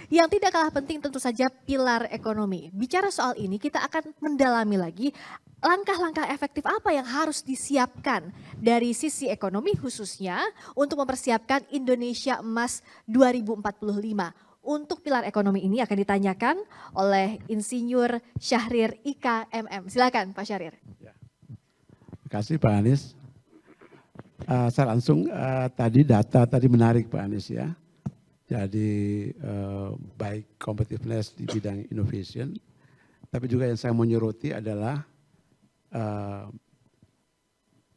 Yang tidak kalah penting tentu saja pilar ekonomi. Bicara soal ini kita akan mendalami lagi langkah-langkah efektif apa yang harus disiapkan dari sisi ekonomi khususnya untuk mempersiapkan Indonesia Emas 2045. Untuk pilar ekonomi ini akan ditanyakan oleh Insinyur Syahrir Ika MM. Silakan Pak Syahrir. Terima kasih Pak Anies. Saya langsung tadi data tadi menarik Pak Anies ya. Jadi baik competitiveness di bidang innovation, tapi juga yang saya mau nyoroti adalah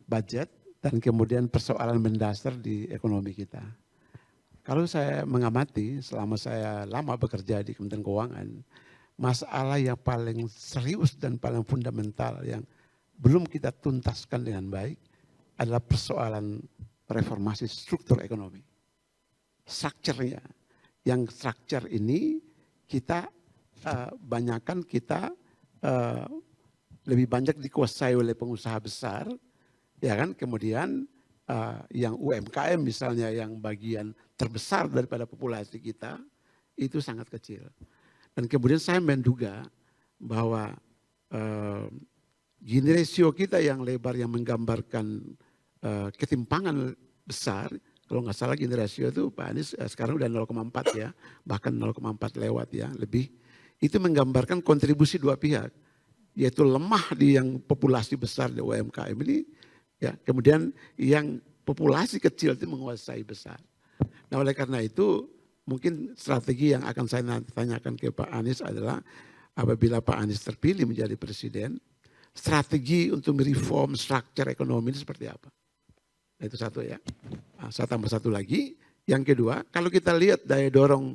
budget dan kemudian persoalan mendasar di ekonomi kita. Kalau saya mengamati selama saya lama bekerja di Kementerian Keuangan, masalah yang paling serius dan paling fundamental yang belum kita tuntaskan dengan baik adalah persoalan reformasi struktur ekonomi. Strukturnya, yang struktur ini kita banyakkan kita lebih banyak dikuasai oleh pengusaha besar, ya kan? Kemudian yang UMKM misalnya yang bagian terbesar daripada populasi kita itu sangat kecil. Dan kemudian saya menduga bahwa Gini ratio kita yang lebar yang menggambarkan ketimpangan besar. Kalau nggak salah gini rasio itu Pak Anies sekarang udah 0,4 ya, bahkan 0,4 lewat ya lebih. Itu menggambarkan kontribusi dua pihak, yaitu lemah di yang populasi besar di UMKM ini, ya. Kemudian yang populasi kecil itu menguasai besar. Nah oleh karena itu mungkin strategi yang akan saya tanyakan ke Pak Anies adalah apabila Pak Anies terpilih menjadi presiden, strategi untuk mereform struktur ekonomi ini seperti apa? Itu satu ya. Nah, saya tambah satu lagi. Yang kedua, kalau kita lihat daya dorong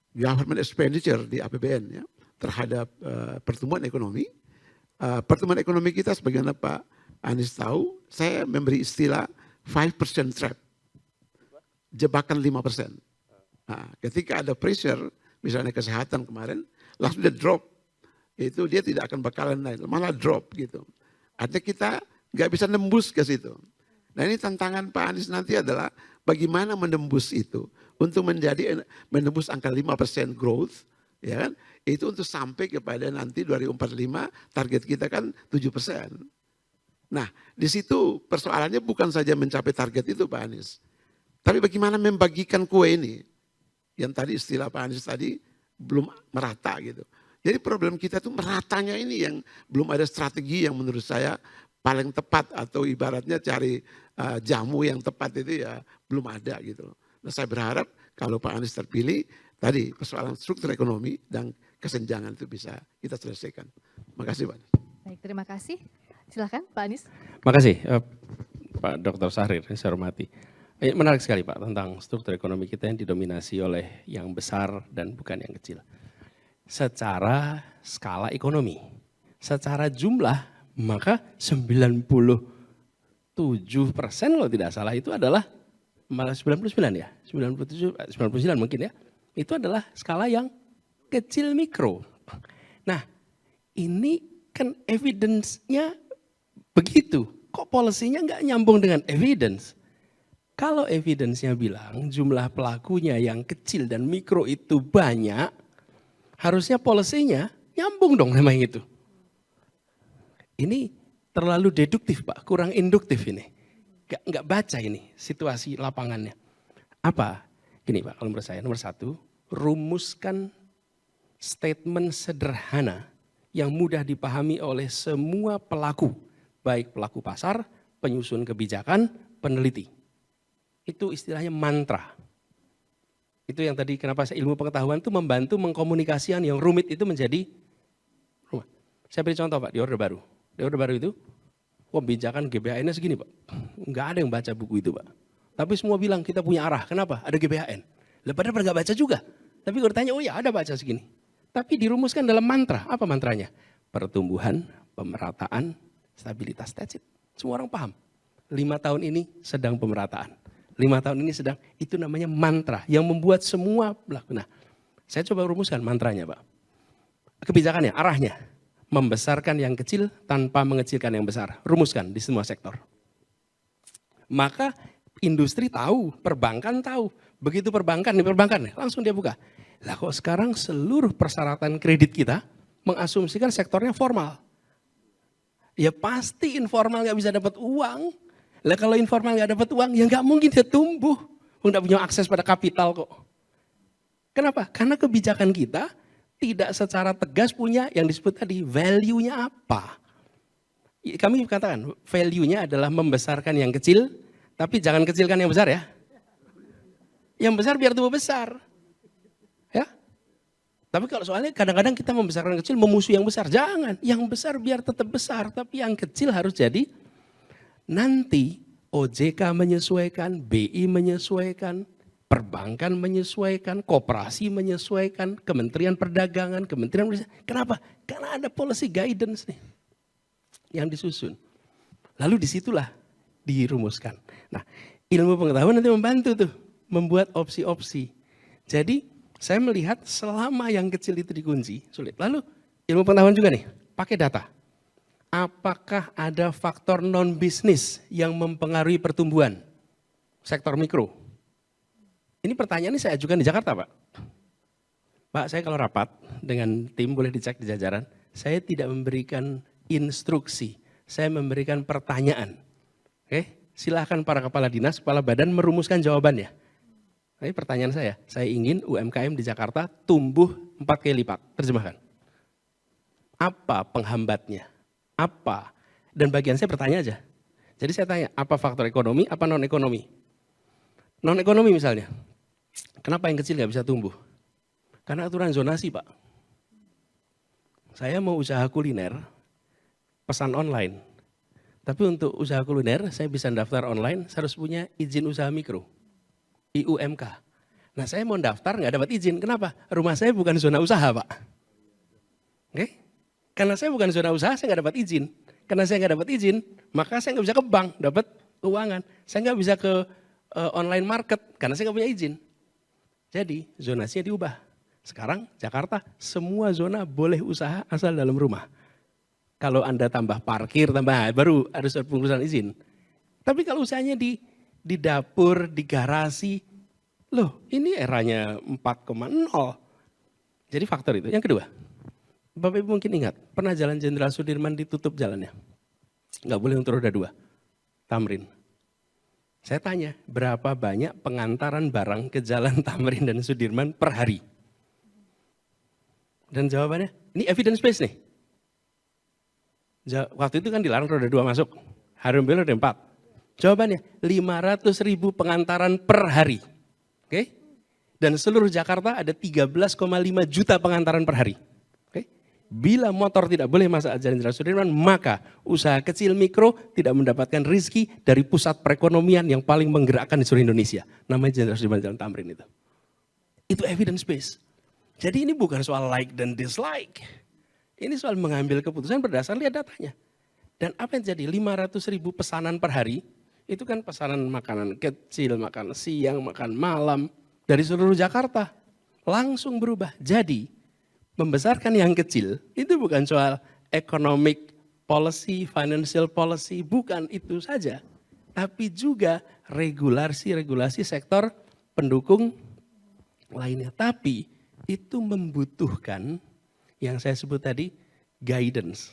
government expenditure di APBN ya, terhadap pertumbuhan ekonomi. Pertumbuhan ekonomi kita sebagaimana Pak Anies tahu, saya memberi istilah 5% trap. Jebakan 5%. Nah, ketika ada pressure, misalnya kesehatan kemarin, langsung dia drop. Itu dia tidak akan bakalan naik, malah drop gitu. Artinya kita nggak bisa nembus ke situ. Nah ini tantangan Pak Anies nanti adalah bagaimana menembus itu. Untuk menembus angka 5% growth, ya kan? Itu untuk sampai kepada nanti 2045 target kita kan 7%. Nah di situ persoalannya bukan saja mencapai target itu Pak Anies. Tapi bagaimana membagikan kue ini. Yang tadi istilah Pak Anies tadi belum merata gitu. Jadi problem kita tuh meratanya ini yang belum ada strategi yang menurut saya paling tepat atau ibaratnya cari jamu yang tepat itu ya belum ada gitu. Nah saya berharap kalau Pak Anies terpilih tadi persoalan struktur ekonomi dan kesenjangan itu bisa kita selesaikan. Terima kasih Pak. Baik, terima kasih. Silakan Pak Anies. Makasih Pak Dr. Syahrir, saya hormati. Menarik sekali Pak tentang struktur ekonomi kita yang didominasi oleh yang besar dan bukan yang kecil. Secara skala ekonomi, secara jumlah maka 97% kalau tidak salah itu adalah malah 99 ya, 99 mungkin ya. Itu adalah skala yang kecil mikro. Nah, ini kan evidence-nya begitu. Kok policy-nya nggak nyambung dengan evidence? Kalau evidence-nya bilang jumlah pelakunya yang kecil dan mikro itu banyak, harusnya policy-nya nyambung dong namanya itu. Ini terlalu deduktif Pak, kurang induktif ini. Nggak baca ini situasi lapangannya. Apa? Gini Pak, kalau menurut saya nomor satu, rumuskan statement sederhana yang mudah dipahami oleh semua pelaku. Baik pelaku pasar, penyusun kebijakan, peneliti. Itu istilahnya mantra. Itu yang tadi kenapa saya ilmu pengetahuan itu membantu mengkomunikasikan yang rumit itu menjadi rumah. Saya beri contoh Pak di Orde Baru. Di Orde Baru itu kebijakan GBHN-nya segini Pak. Enggak ada yang baca buku itu Pak. Tapi semua bilang kita punya arah. Kenapa? Ada GBHN. Lah padahal enggak baca juga. Tapi kalau ditanya, oh ya ada baca segini. Tapi dirumuskan dalam mantra. Apa mantranya? Pertumbuhan, pemerataan, stabilitas. That's it. Semua orang paham. 5 tahun ini sedang pemerataan. 5 tahun ini sedang, itu namanya mantra yang membuat semua berlaku. Nah, saya coba rumuskan mantranya Pak. Kebijakannya, arahnya, membesarkan yang kecil tanpa mengecilkan yang besar. Rumuskan di semua sektor. Maka industri tahu, perbankan tahu, Begitu perbankan nih, langsung dia buka. Lah kok sekarang seluruh persyaratan kredit kita mengasumsikan sektornya formal. Ya pasti informal nggak bisa dapat uang. Lah kalau informal nggak dapat uang, ya nggak mungkin dia tumbuh. Nggak punya akses pada kapital kok. Kenapa? Karena kebijakan kita tidak secara tegas punya yang disebut tadi, value-nya apa. Kami katakan, value-nya adalah membesarkan yang kecil, tapi jangan kecilkan yang besar ya. Yang besar biar tumbuh besar. Ya. Tapi kalau soalnya kadang-kadang kita membesarkan yang kecil, memusuhi yang besar. Jangan, yang besar biar tetap besar, tapi yang kecil harus jadi nanti OJK menyesuaikan, BI menyesuaikan, perbankan menyesuaikan, koperasi menyesuaikan, Kementerian Perdagangan, Kementerian Perindustrian. Kenapa? Karena ada policy guidance nih yang disusun. Lalu disitulah dirumuskan. Nah, ilmu pengetahuan nanti membantu tuh membuat opsi-opsi. Jadi saya melihat selama yang kecil itu dikunci, sulit. Lalu ilmu pengetahuan juga nih, pakai data. Apakah ada faktor non-bisnis yang mempengaruhi pertumbuhan sektor mikro? Ini pertanyaan ini saya ajukan di Jakarta, Pak. Pak, saya kalau rapat dengan tim, boleh dicek di jajaran, saya tidak memberikan instruksi, saya memberikan pertanyaan. Oke, silahkan para kepala dinas, kepala badan merumuskan jawabannya. Tapi pertanyaan saya ingin UMKM di Jakarta tumbuh 4 kali lipat, terjemahkan. Apa penghambatnya? Apa? Dan bagian saya bertanya aja. Jadi saya tanya, apa faktor ekonomi, apa non-ekonomi? Non-ekonomi misalnya, kenapa yang kecil nggak bisa tumbuh? Karena aturan zonasi, Pak. Saya mau usaha kuliner, pesan online. Tapi untuk usaha kuliner, saya bisa daftar online, saya harus punya izin usaha mikro, IUMK. Nah saya mau daftar nggak dapat izin, kenapa? Rumah saya bukan zona usaha, Pak. Oke? Karena saya bukan zona usaha, saya nggak dapat izin. Karena saya nggak dapat izin, maka saya nggak bisa ke bank, dapat keuangan. Saya nggak bisa ke online market, karena saya nggak punya izin. Jadi zonasinya diubah. Sekarang Jakarta semua zona boleh usaha asal dalam rumah. Kalau Anda tambah parkir, baru harus ada pengurusan izin. Tapi kalau usahanya di dapur, di garasi, loh ini eranya 4,0. Jadi faktor itu. Yang kedua, Bapak Ibu mungkin ingat, pernah Jalan Jenderal Sudirman ditutup jalannya. Nggak boleh untuk roda 2, Tamrin. Saya tanya, berapa banyak pengantaran barang ke Jalan Tamrin dan Sudirman per hari? Dan jawabannya, ini evidence based nih. Waktu itu kan dilarang roda 2 masuk, Harum Belo ada 4. Jawabannya, 500.000 pengantaran per hari. Oke? Dan seluruh Jakarta ada 13,5 juta pengantaran per hari. Oke? Bila motor tidak boleh masuk Jalan Jenderal Sudirman, maka usaha kecil mikro tidak mendapatkan rezeki dari pusat perekonomian yang paling menggerakkan di seluruh Indonesia. Namanya Jenderal Sudirman Jalan Tamrin itu. Itu evidence based. Jadi ini bukan soal like dan dislike. Ini soal mengambil keputusan berdasarkan lihat datanya. Dan apa yang jadi 500.000 pesanan per hari, itu kan pesanan makanan kecil, makan siang, makan malam, dari seluruh Jakarta. Langsung berubah. Jadi membesarkan yang kecil, itu bukan soal economic policy, financial policy, bukan itu saja. Tapi juga regulasi sektor pendukung lainnya. Tapi itu membutuhkan yang saya sebut tadi, guidance,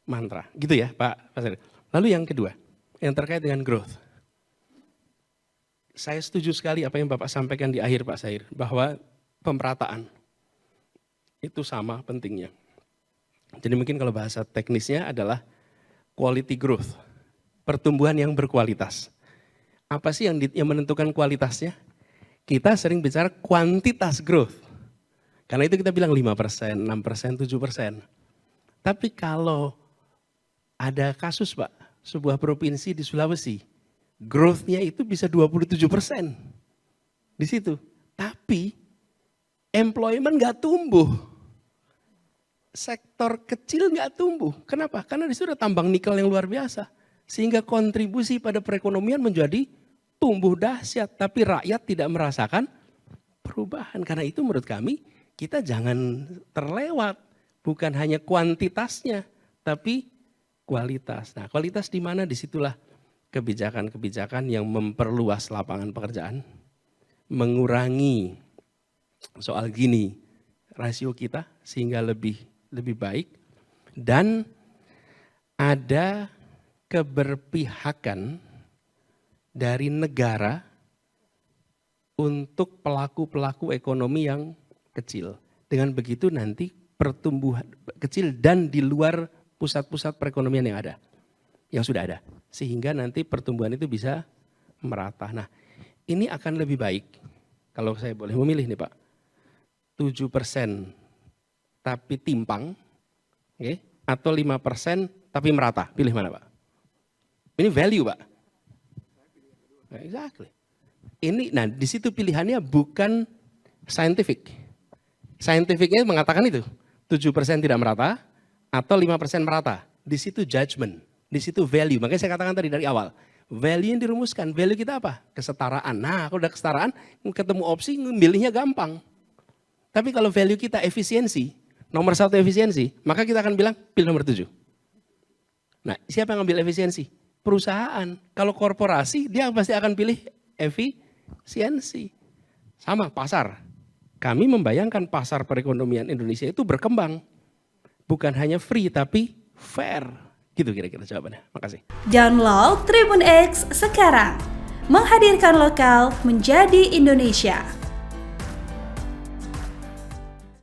mantra. Gitu ya Pak Sair. Lalu yang kedua, yang terkait dengan growth. Saya setuju sekali apa yang Bapak sampaikan di akhir Pak Sair, bahwa pemerataan itu sama pentingnya. Jadi mungkin kalau bahasa teknisnya adalah quality growth, pertumbuhan yang berkualitas. Apa sih yang menentukan kualitasnya? Kita sering bicara kuantitas growth. Karena itu kita bilang 5%, 6%, 7%. Tapi kalau ada kasus Pak, sebuah provinsi di Sulawesi, growth-nya itu bisa 27% di situ. Tapi employment nggak tumbuh. Sektor kecil nggak tumbuh. Kenapa? Karena di situ ada tambang nikel yang luar biasa. Sehingga kontribusi pada perekonomian menjadi tumbuh dahsyat. Tapi rakyat tidak merasakan perubahan. Karena itu menurut kami, kita jangan terlewat, bukan hanya kuantitasnya, tapi kualitas. Nah, kualitas di mana? Disitulah kebijakan-kebijakan yang memperluas lapangan pekerjaan, mengurangi soal gini rasio kita sehingga lebih baik, dan ada keberpihakan dari negara untuk pelaku-pelaku ekonomi yang kecil. Dengan begitu nanti pertumbuhan kecil dan di luar pusat-pusat perekonomian yang ada, yang sudah ada. Sehingga nanti pertumbuhan itu bisa merata. Nah, ini akan lebih baik kalau saya boleh memilih nih Pak. 7% tapi timpang, okay, atau 5% tapi merata. Pilih mana Pak? Ini value Pak. Exactly. Ini, nah di situ pilihannya bukan scientific. Scientificnya mengatakan itu, 7% tidak merata atau 5% merata. Di situ judgment, di situ value. Makanya saya katakan tadi dari awal, value yang dirumuskan, value kita apa? Kesetaraan. Nah kalau udah kesetaraan, ketemu opsi, milihnya gampang. Tapi kalau value kita efisiensi, nomor 1 efisiensi, maka kita akan bilang pilih nomor 7. Nah siapa yang ngambil efisiensi? Perusahaan. Kalau korporasi, dia pasti akan pilih efisiensi. Sama pasar. Kami membayangkan pasar perekonomian Indonesia itu berkembang. Bukan hanya free tapi fair. Gitu kira-kira jawabannya. Makasih. Download Tribun X sekarang. Menghadirkan lokal menjadi Indonesia.